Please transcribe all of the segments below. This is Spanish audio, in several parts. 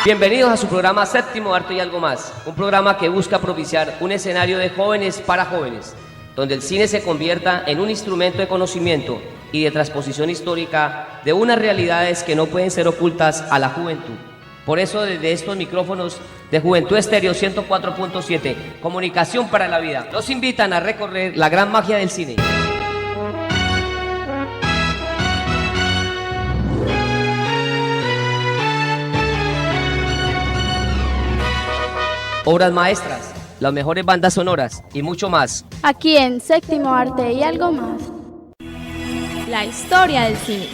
Bienvenidos a su programa Séptimo Arte y Algo Más, un programa que busca propiciar un escenario de jóvenes para jóvenes, donde el cine se convierta en un instrumento de conocimiento y de transposición histórica de unas realidades que no pueden ser ocultas a la juventud. Por eso, desde estos micrófonos de Juventud Estéreo 104.7, Comunicación para la Vida, nos invitan a recorrer la gran magia del cine. Obras maestras, las mejores bandas sonoras y mucho más. Aquí en Séptimo Arte y Algo Más. La historia del cine.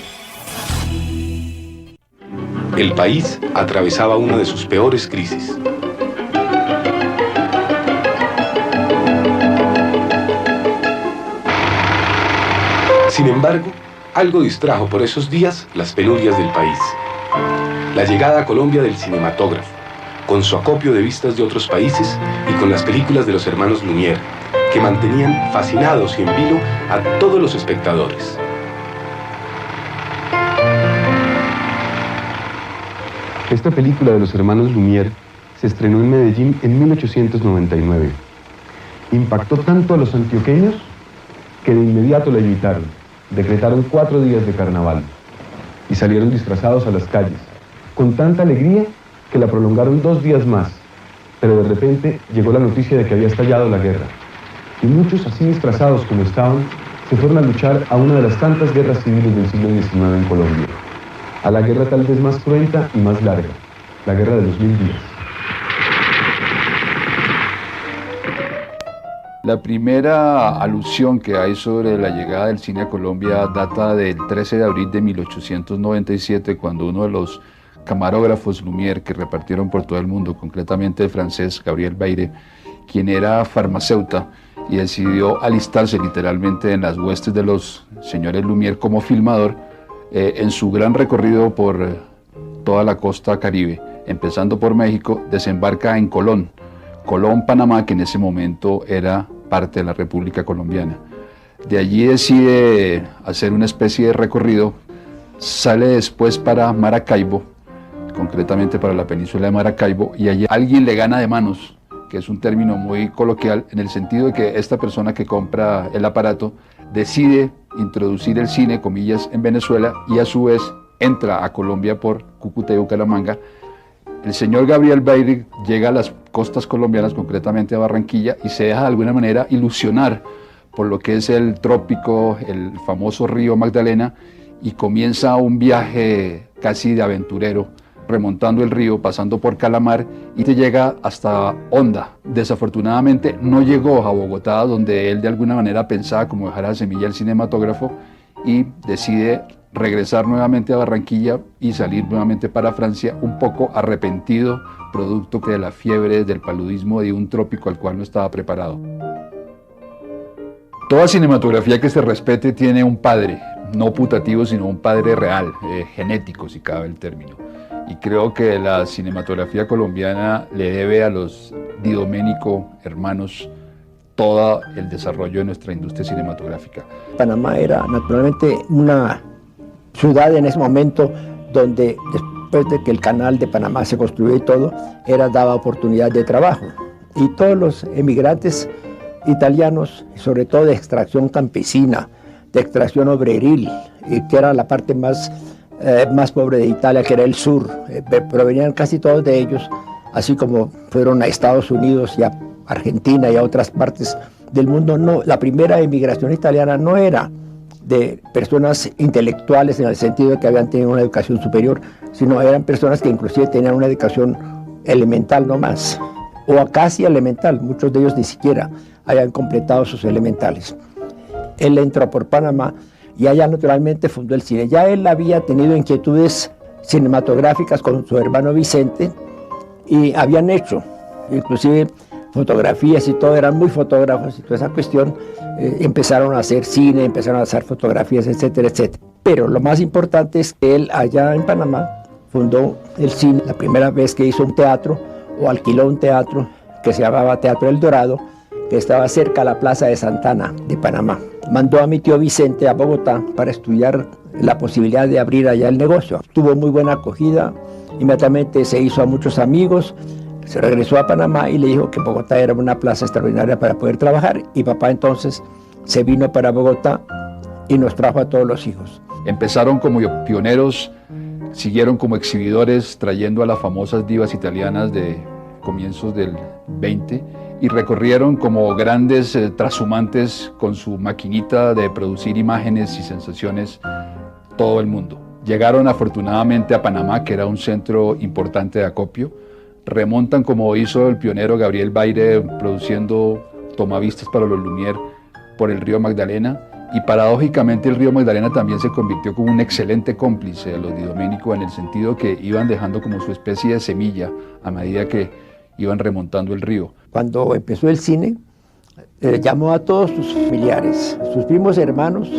El país atravesaba una de sus peores crisis. Sin embargo, algo distrajo por esos días las penurias del país. La llegada a Colombia del cinematógrafo, con su acopio de vistas de otros países y con las películas de los hermanos Lumière, que mantenían fascinados y en vilo a todos los espectadores. Esta película de los hermanos Lumière se estrenó en Medellín en 1899. Impactó tanto a los antioqueños que de inmediato la imitaron. Decretaron 4 días de carnaval y salieron disfrazados a las calles, con tanta alegría que la prolongaron 2 días más, pero de repente llegó la noticia de que había estallado la guerra, y muchos, así disfrazados como estaban, se fueron a luchar a una de las tantas guerras civiles del siglo XIX en Colombia, a la guerra tal vez más cruenta y más larga, la guerra de los 1000 días. La primera alusión que hay sobre la llegada del cine a Colombia data del 13 de abril de 1897, cuando uno de los camarógrafos Lumière que repartieron por todo el mundo, concretamente el francés Gabriel Baire, quien era farmacéutico y decidió alistarse literalmente en las huestes de los señores Lumière como filmador, en su gran recorrido por toda la costa caribe, empezando por México, desembarca en Colón, Panamá, que en ese momento era parte de la República Colombiana. De allí decide hacer una especie de recorrido, sale después para Maracaibo, concretamente para la península de Maracaibo, y allí alguien le gana de manos, que es un término muy coloquial, en el sentido de que esta persona que compra el aparato decide introducir el cine, comillas, en Venezuela, y a su vez entra a Colombia por Cúcuta y Bucaramanga. El señor Gabriel Baire llega a las costas colombianas, concretamente a Barranquilla, y se deja de alguna manera ilusionar por lo que es el trópico, el famoso río Magdalena, y comienza un viaje casi de aventurero, remontando el río, pasando por Calamar, y te llega hasta Honda. Desafortunadamente no llegó a Bogotá, donde él de alguna manera pensaba como dejar la semilla del cinematógrafo, y decide regresar nuevamente a Barranquilla y salir nuevamente para Francia, un poco arrepentido, producto de la fiebre del paludismo de un trópico al cual no estaba preparado. Toda cinematografía que se respete tiene un padre, no putativo, sino un padre real, genético, si cabe el término. Y creo que la cinematografía colombiana le debe a los Di Domenico hermanos todo el desarrollo de nuestra industria cinematográfica. Panamá era naturalmente una ciudad en ese momento donde, después de que el canal de Panamá se construyó y todo, daba oportunidad de trabajo. Y todos los emigrantes italianos, sobre todo de extracción campesina, de extracción obreril, que era la parte más pobre de Italia, que era el sur, provenían casi todos de ellos, así como fueron a Estados Unidos y a Argentina y a otras partes del mundo. No, la primera emigración italiana no era de personas intelectuales en el sentido de que habían tenido una educación superior, sino eran personas que inclusive tenían una educación elemental no más, o casi elemental, muchos de ellos ni siquiera habían completado sus elementales. Él entró por Panamá y allá naturalmente fundó el cine. Ya él había tenido inquietudes cinematográficas con su hermano Vicente y habían hecho, inclusive fotografías y todo, eran muy fotógrafos y toda esa cuestión, empezaron a hacer cine, empezaron a hacer fotografías, etcétera, etcétera. Pero lo más importante es que él allá en Panamá fundó el cine, la primera vez que hizo un teatro o alquiló un teatro que se llamaba Teatro El Dorado, que estaba cerca a la Plaza de Santana de Panamá. Mandó a mi tío Vicente a Bogotá para estudiar la posibilidad de abrir allá el negocio. Tuvo muy buena acogida, Inmediatamente se hizo a muchos amigos, se regresó a Panamá y le dijo que Bogotá era una plaza extraordinaria para poder trabajar, y papá entonces se vino para Bogotá y nos trajo a todos los hijos. Empezaron como pioneros, siguieron como exhibidores trayendo a las famosas divas italianas de comienzos del 20 y recorrieron como grandes trashumantes con su maquinita de producir imágenes y sensaciones todo el mundo. Llegaron afortunadamente a Panamá, que era un centro importante de acopio. Remontan como hizo el pionero Gabriel Baire produciendo tomavistas para los Lumière por el río Magdalena, y paradójicamente el río Magdalena también se convirtió como un excelente cómplice de los Di Domenico, en el sentido que iban dejando como su especie de semilla a medida que iban remontando el río. Cuando empezó el cine, llamó a todos sus familiares, sus primos hermanos,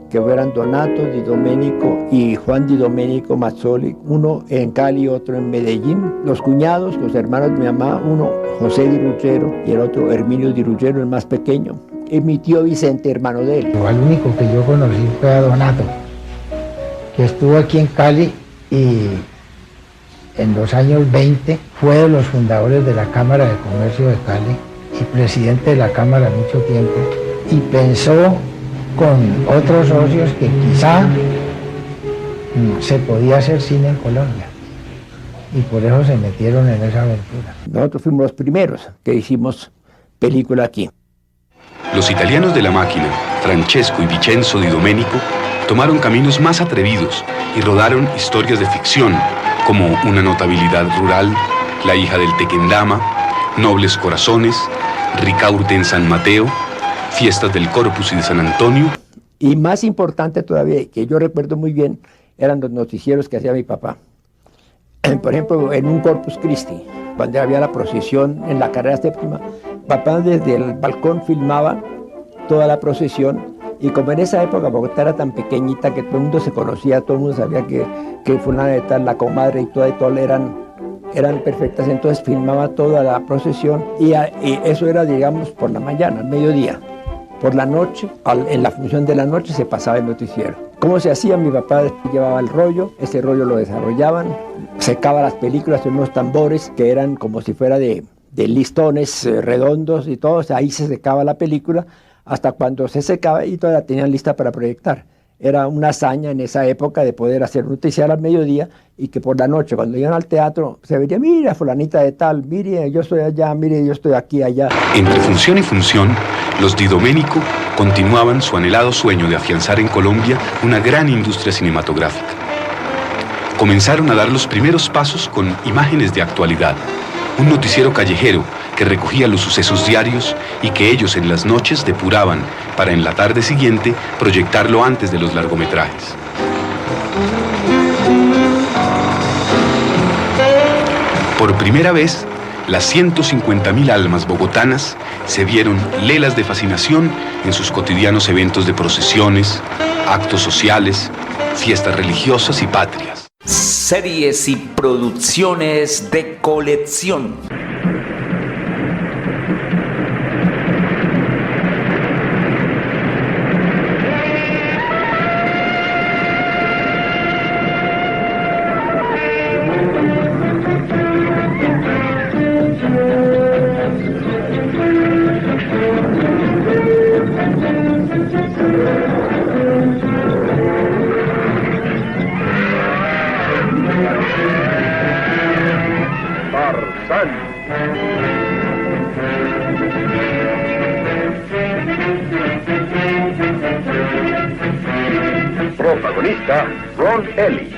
que eran Donato Di Domenico y Juan Di Domenico Mazzoli, uno en Cali, otro en Medellín, los cuñados, los hermanos de mi mamá, uno José Di Ruggero y el otro Herminio Di Ruggero, el más pequeño, y mi tío Vicente, hermano de él. El único que yo conocí fue a Donato, que estuvo aquí en Cali y en los años 20 fue de los fundadores de la Cámara de Comercio de Cali y presidente de la Cámara mucho tiempo, y pensó con otros socios que quizá se podía hacer cine en Colombia, y por eso se metieron en esa aventura. Nosotros fuimos los primeros que hicimos película aquí. Los italianos de la máquina, Francesco y Vincenzo Di Domenico, tomaron caminos más atrevidos y rodaron historias de ficción, como Una notabilidad rural, La hija del Tequendama, Nobles corazones, Ricaurte en San Mateo, Fiestas del Corpus y de San Antonio. Y más importante todavía, que yo recuerdo muy bien, eran los noticieros que hacía mi papá. Por ejemplo, en un Corpus Christi, cuando había la procesión en la carrera séptima, papá desde el balcón filmaba toda la procesión, y como en esa época Bogotá era tan pequeñita que todo el mundo se conocía, todo el mundo sabía que fulana de tal, la comadre y todo eran perfectas, entonces filmaba toda la procesión, y eso era, digamos, por la mañana, al mediodía. Por la noche, en la función de la noche, se pasaba el noticiero. ¿Cómo se hacía? Mi papá llevaba el rollo, ese rollo lo desarrollaban, secaba las películas en unos tambores que eran como si fuera de listones redondos y todo, o sea, ahí se secaba la película hasta cuando se secaba y toda la tenían lista para proyectar. Era una hazaña en esa época de poder hacer noticiero al mediodía, y que por la noche, cuando iban al teatro, se veía, mira, fulanita de tal, mire, yo estoy allá, mire, yo estoy aquí, allá. Entre función y función, los Di Domenico continuaban su anhelado sueño de afianzar en Colombia una gran industria cinematográfica. Comenzaron a dar los primeros pasos con Imágenes de Actualidad, un noticiero callejero que recogía los sucesos diarios y que ellos en las noches depuraban para en la tarde siguiente proyectarlo antes de los largometrajes. Por primera vez, las 150.000 almas bogotanas se vieron lelas de fascinación en sus cotidianos eventos de procesiones, actos sociales, fiestas religiosas y patrias. Series y producciones de colección. Protagonista, Ron Ellie.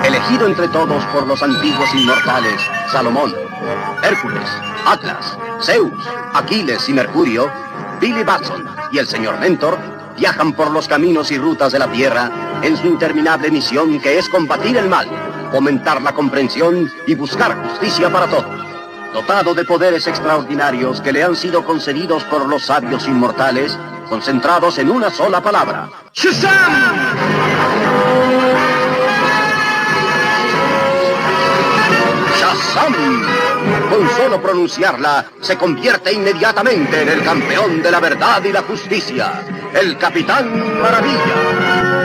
Elegido entre todos por los antiguos inmortales, Salomón, Hércules, Atlas, Zeus, Aquiles y Mercurio, Billy Batson y el señor Mentor viajan por los caminos y rutas de la Tierra en su interminable misión, que es combatir el mal, fomentar la comprensión y buscar justicia para todos. Dotado de poderes extraordinarios que le han sido concedidos por los sabios inmortales, concentrados en una sola palabra: ¡Shazam! ¡Shazam! Con solo pronunciarla se convierte inmediatamente en el campeón de la verdad y la justicia, el Capitán Maravilla.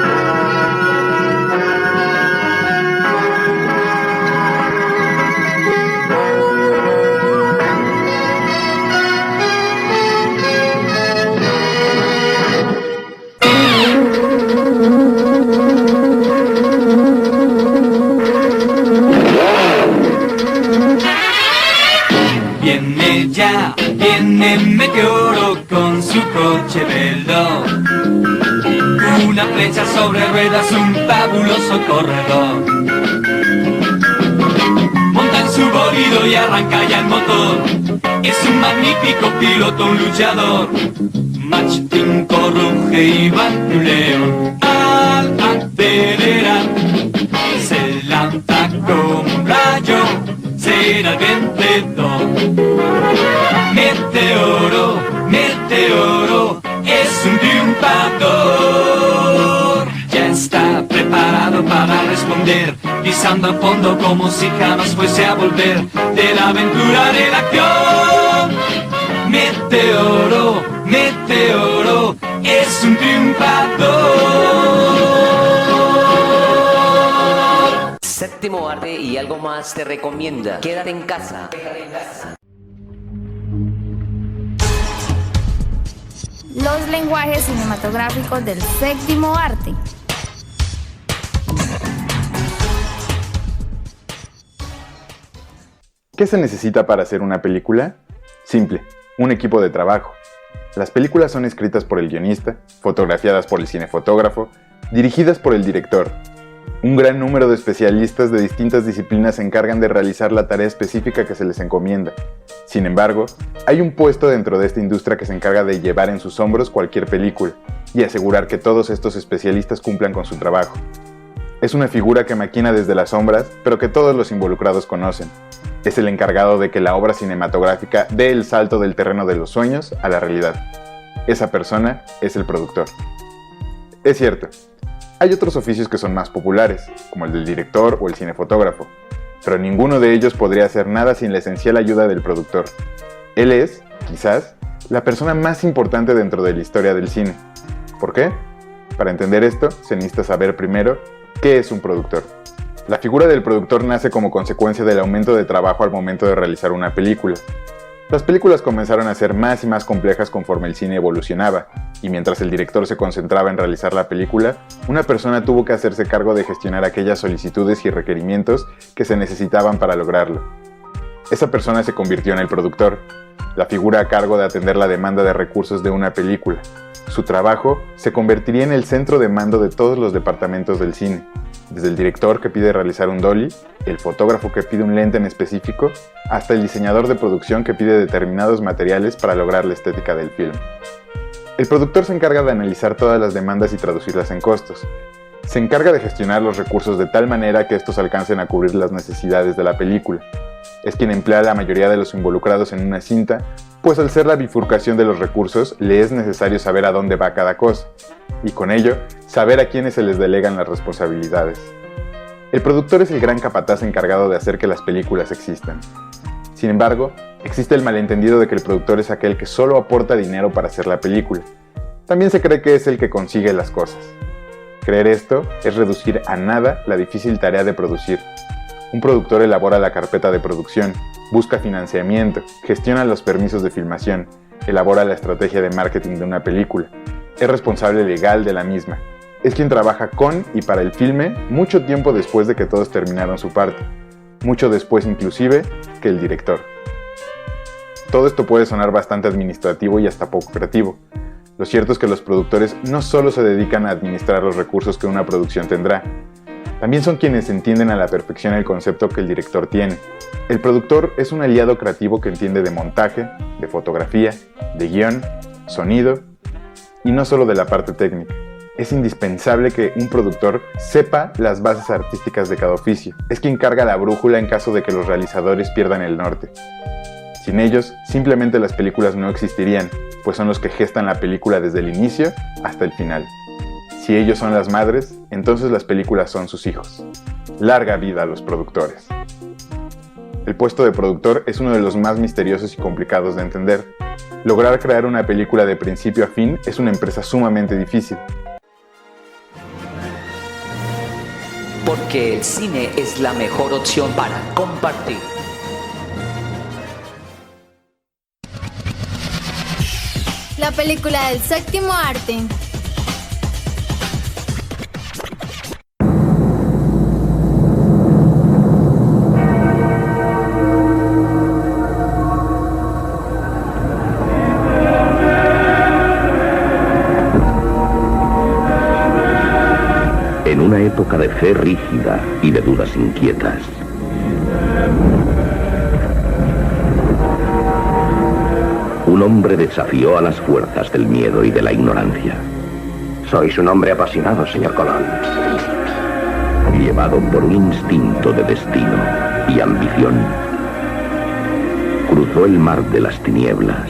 Viene Meteoro con su coche veloz, una flecha sobre ruedas, un fabuloso corredor. Monta en su bolido y arranca ya el motor. Es un magnífico piloto, un luchador. Mach 5 ruge y va un león. Al acelerar se lanza como un rayo, será el vencedor. Meteoro, Meteoro, es un triunfador. Ya está preparado para responder, pisando a fondo como si jamás fuese a volver de la aventura de la acción. Meteoro, Meteoro, es un triunfador. Séptimo arte y algo más te recomienda. Quédate en casa. Los lenguajes cinematográficos del séptimo arte. ¿Qué se necesita para hacer una película? Simple, un equipo de trabajo. Las películas son escritas por el guionista, fotografiadas por el cinefotógrafo, dirigidas por el director. Un gran número de especialistas de distintas disciplinas se encargan de realizar la tarea específica que se les encomienda. Sin embargo, hay un puesto dentro de esta industria que se encarga de llevar en sus hombros cualquier película y asegurar que todos estos especialistas cumplan con su trabajo. Es una figura que maquina desde las sombras, pero que todos los involucrados conocen. Es el encargado de que la obra cinematográfica dé el salto del terreno de los sueños a la realidad. Esa persona es el productor. Es cierto, hay otros oficios que son más populares, como el del director o el cinefotógrafo, pero ninguno de ellos podría hacer nada sin la esencial ayuda del productor. Él es, quizás, la persona más importante dentro de la historia del cine. ¿Por qué? Para entender esto, se necesita saber primero qué es un productor. La figura del productor nace como consecuencia del aumento de trabajo al momento de realizar una película. Las películas comenzaron a ser más y más complejas conforme el cine evolucionaba, y mientras el director se concentraba en realizar la película, una persona tuvo que hacerse cargo de gestionar aquellas solicitudes y requerimientos que se necesitaban para lograrlo. Esa persona se convirtió en el productor, la figura a cargo de atender la demanda de recursos de una película. Su trabajo se convertiría en el centro de mando de todos los departamentos del cine, desde el director que pide realizar un dolly, el fotógrafo que pide un lente en específico, hasta el diseñador de producción que pide determinados materiales para lograr la estética del film. El productor se encarga de analizar todas las demandas y traducirlas en costos. Se encarga de gestionar los recursos de tal manera que estos alcancen a cubrir las necesidades de la película. Es quien emplea a la mayoría de los involucrados en una cinta, pues al ser la bifurcación de los recursos, le es necesario saber a dónde va cada cosa, y con ello, saber a quiénes se les delegan las responsabilidades. El productor es el gran capataz encargado de hacer que las películas existan. Sin embargo, existe el malentendido de que el productor es aquel que solo aporta dinero para hacer la película. También se cree que es el que consigue las cosas. Creer esto es reducir a nada la difícil tarea de producir. Un productor elabora la carpeta de producción, busca financiamiento, gestiona los permisos de filmación, elabora la estrategia de marketing de una película, es responsable legal de la misma, es quien trabaja con y para el filme mucho tiempo después de que todos terminaron su parte, mucho después inclusive que el director. Todo esto puede sonar bastante administrativo y hasta poco creativo. Lo cierto es que los productores no solo se dedican a administrar los recursos que una producción tendrá, también son quienes entienden a la perfección el concepto que el director tiene. El productor es un aliado creativo que entiende de montaje, de fotografía, de guión, sonido y no solo de la parte técnica. Es indispensable que un productor sepa las bases artísticas de cada oficio. Es quien carga la brújula en caso de que los realizadores pierdan el norte. Sin ellos, simplemente las películas no existirían, pues son los que gestan la película desde el inicio hasta el final. Si ellos son las madres, entonces las películas son sus hijos. Larga vida a los productores. El puesto de productor es uno de los más misteriosos y complicados de entender. Lograr crear una película de principio a fin es una empresa sumamente difícil. Porque el cine es la mejor opción para compartir. La película del séptimo arte. En una época de fe rígida y de dudas inquietas, un hombre desafió a las fuerzas del miedo y de la ignorancia. Sois un hombre apasionado, señor Colón. Llevado por un instinto de destino y ambición, cruzó el mar de las tinieblas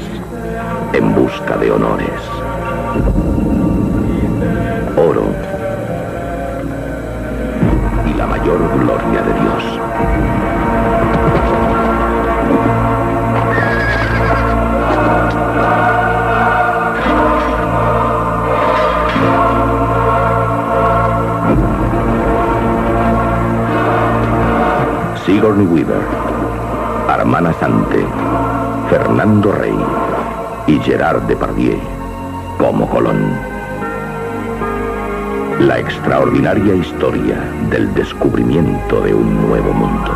en busca de honores, oro y la mayor gloria de Dios. Sigourney Weaver, Armand Assante, Fernando Rey y Gerard Depardieu como Colón. La extraordinaria historia del descubrimiento de un nuevo mundo.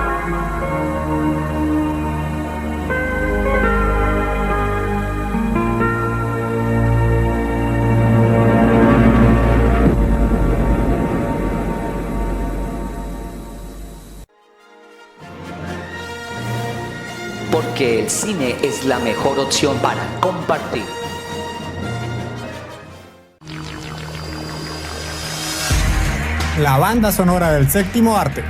Porque el cine es la mejor opción para compartir. La banda sonora del séptimo arte.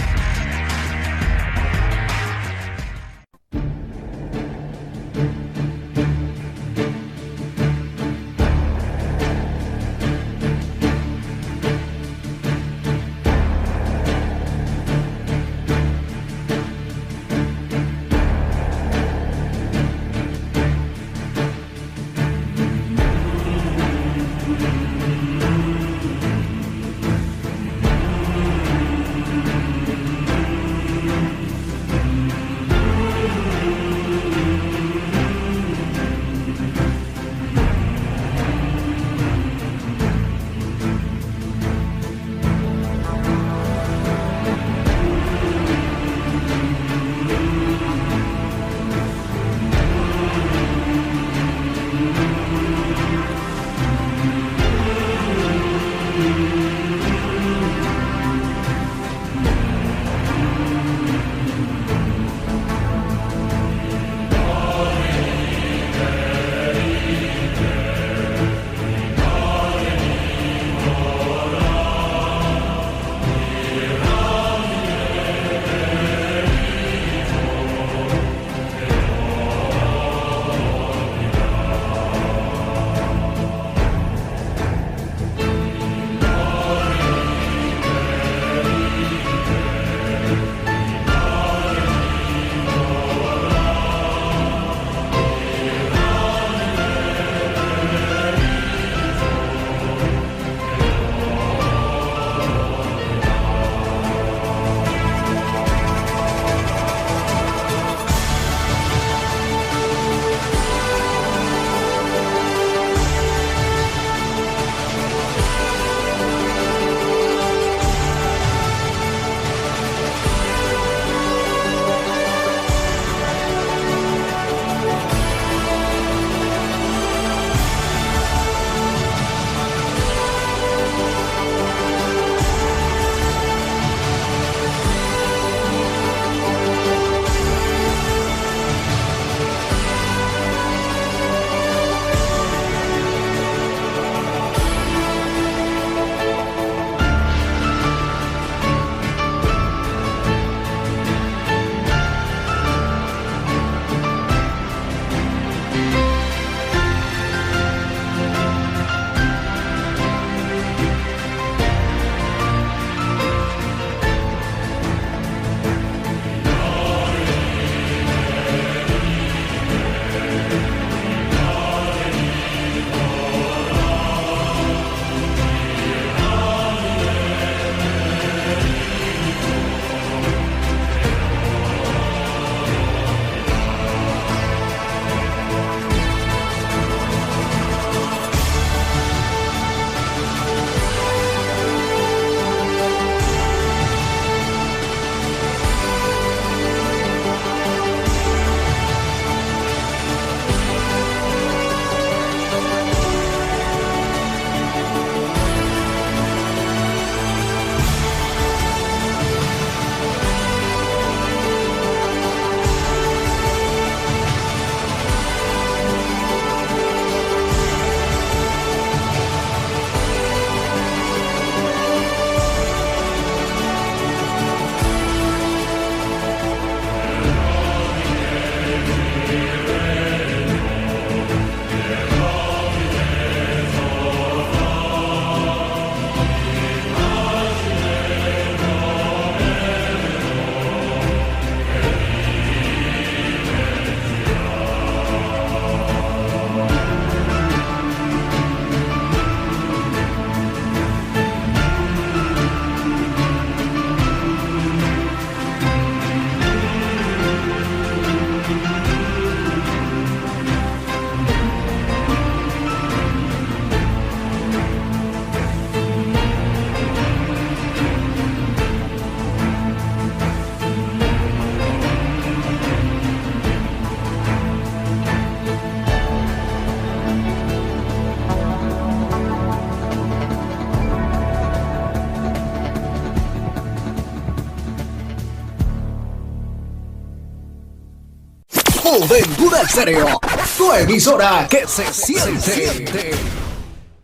Juventud Estéreo, tu emisora que se siente.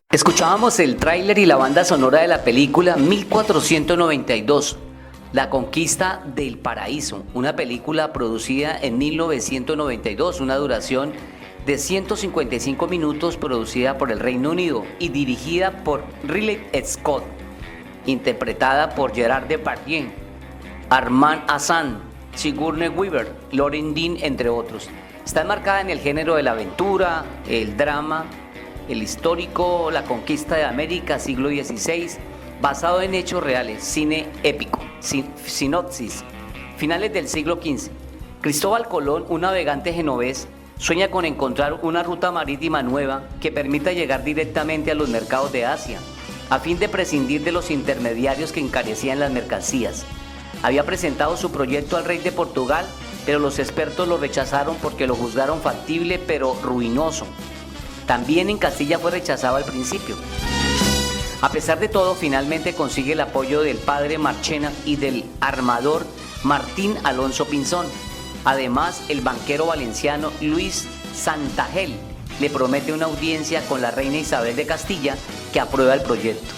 Escuchábamos el tráiler y la banda sonora de la película 1492, La Conquista del Paraíso, una película producida en 1992, una duración de 155 minutos, producida por el Reino Unido y dirigida por Ridley Scott, interpretada por Gerard Depardieu, Armand Assad, Sigourney Weaver, Lauren Dean, entre otros. Está enmarcada en el género de la aventura, el drama, el histórico, la conquista de América, siglo XVI, basado en hechos reales, cine épico. Sinopsis: finales del siglo XV. Cristóbal Colón, un navegante genovés, sueña con encontrar una ruta marítima nueva que permita llegar directamente a los mercados de Asia, a fin de prescindir de los intermediarios que encarecían las mercancías. Había presentado su proyecto al rey de Portugal, pero los expertos lo rechazaron porque lo juzgaron factible pero ruinoso. También en Castilla fue rechazado al principio. A pesar de todo, finalmente consigue el apoyo del padre Marchena y del armador Martín Alonso Pinzón. Además, el banquero valenciano Luis Santagel le promete una audiencia con la reina Isabel de Castilla, que aprueba el proyecto.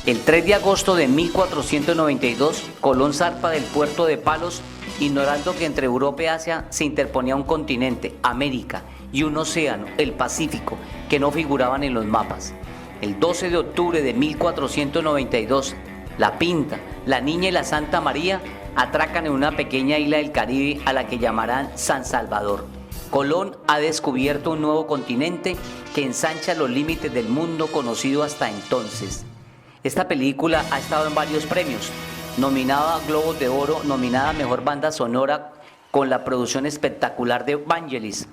El 3 de agosto de 1492, Colón zarpa del puerto de Palos, ignorando que entre Europa y Asia se interponía un continente, América, y un océano, el Pacífico, que no figuraban en los mapas. El 12 de octubre de 1492, La Pinta, La Niña y la Santa María atracan en una pequeña isla del Caribe a la que llamarán San Salvador. Colón ha descubierto un nuevo continente que ensancha los límites del mundo conocido hasta entonces. Esta película ha estado en varios premios, nominada a Globos de Oro, nominada a Mejor Banda Sonora con la producción espectacular de Vangelis.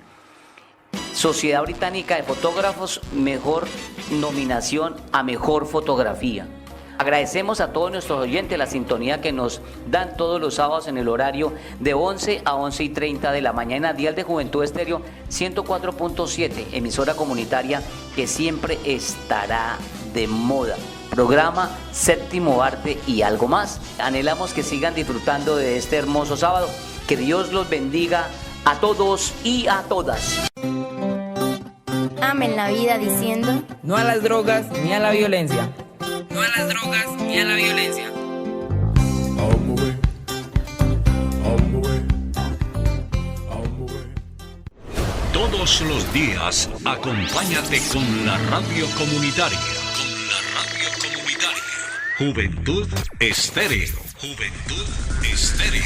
Sociedad Británica de Fotógrafos, mejor nominación a Mejor Fotografía. Agradecemos a todos nuestros oyentes la sintonía que nos dan todos los sábados en el horario de 11 a 11:30 de la mañana, dial de Juventud Estéreo 104.7, emisora comunitaria que siempre estará de moda. Programa Séptimo Arte y algo más. Anhelamos que sigan disfrutando de este hermoso sábado. Que Dios los bendiga a todos y a todas. Amen la vida diciendo: no a las drogas ni a la violencia. No a las drogas ni a la violencia. Todos los días, acompáñate con la radio comunitaria. Con la radio comunitaria. Juventud Estéreo. Juventud Estéreo.